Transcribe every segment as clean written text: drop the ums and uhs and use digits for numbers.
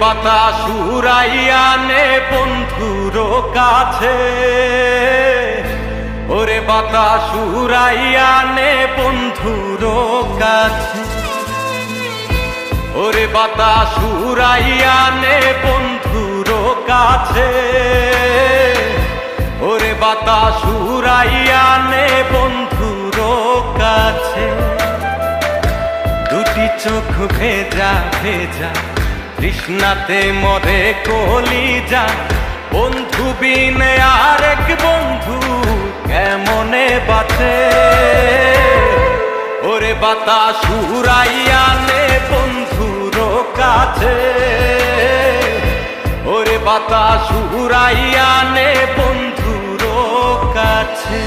বাতাস উড়াইয়া নে বন্ধুর কাছে, ওরে বাতাস উড়াইয়া নে বন্ধুর কাছে, ওরে বাতাস উড়াইয়া নে বন্ধুর কাছে, ওরে বাতাস উড়াইয়া নে বন্ধুর কাছে। দুটি চোখ ভেজা ভেজা তৃষ্ণাতে মরে কলিজা, বন্ধু বিনে আরেক বন্ধু কেমনে বাঁচে। ওরে বাতাস উড়াইয়া নে বন্ধুর কাছে, ওরে বাতাস উড়াইয়া নে বন্ধুর কাছে।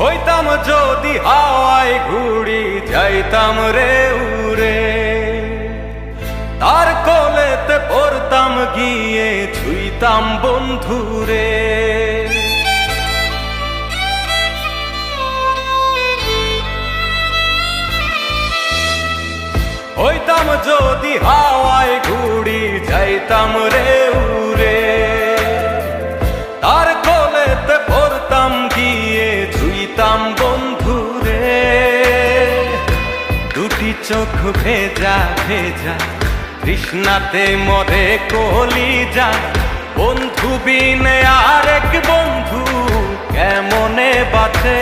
হইতাম যদি হাওয়ায় ঘুড়ি যাইতাম রে উড়ে, তার কোলেতে পড়তাম গিয়ে ছুঁইতাম বন্ধুরে। হইতাম যদি হাওয়ায় ঘুড়ি যাইতাম রে উড়ে, তার কোলেতে পড়তাম গিয়ে ছুঁইতাম বন্ধুরে। দুটি চোখ ভেজা ভেজা তৃষ্ণাতে মরে কলিজা, বন্ধু বিনে আরেক বন্ধু কেমনে বাঁচে।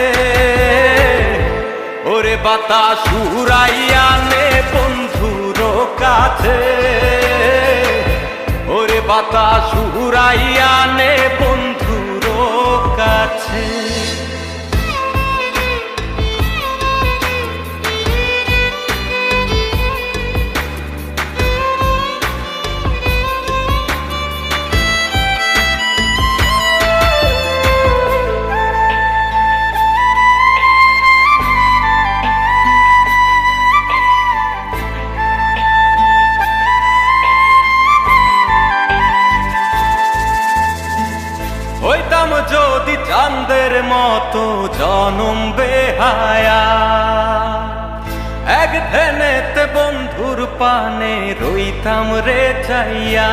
ওরে বাতাস উড়াইয়া নে বন্ধুর কাছে, ওরে বাতাস উড়াইয়া নে বন্ধুর কাছে। হইতাম যদি চাঁদের মতো জনম বেহায়া, এক ধ্যানেতে বন্ধুর পানে রইতাম রে চাইয়া।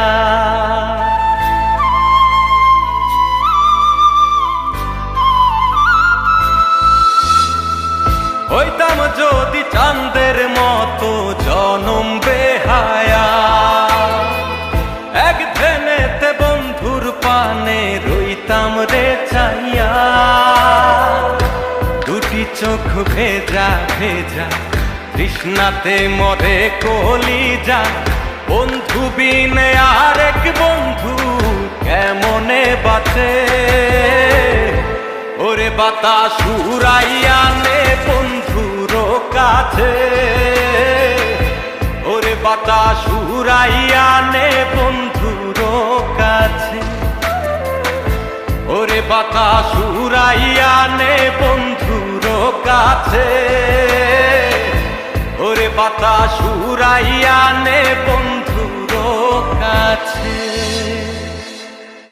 হইতাম যদি চাঁদের মতো জনম বেহায়া, এক ধ্যানেতে বন্ধুর পানে রইতাম রে চাইয়া। দুটি চোখ ভেজা ভেজা তৃষ্ণাতে মরে কলিজা, বন্ধু বিনে আরেক বন্ধু কেমনে বাঁচে। ওরে বাতাস উড়াইয়া নে বন্ধুর কাছে, ওরে বাতাস উড়াইয়া নে বন্ধুর কাছে, ওরে বাতাস উড়াইয়া নে বন্ধুর কাছে, ওরে বাতাস উড়াইয়া নে বন্ধুর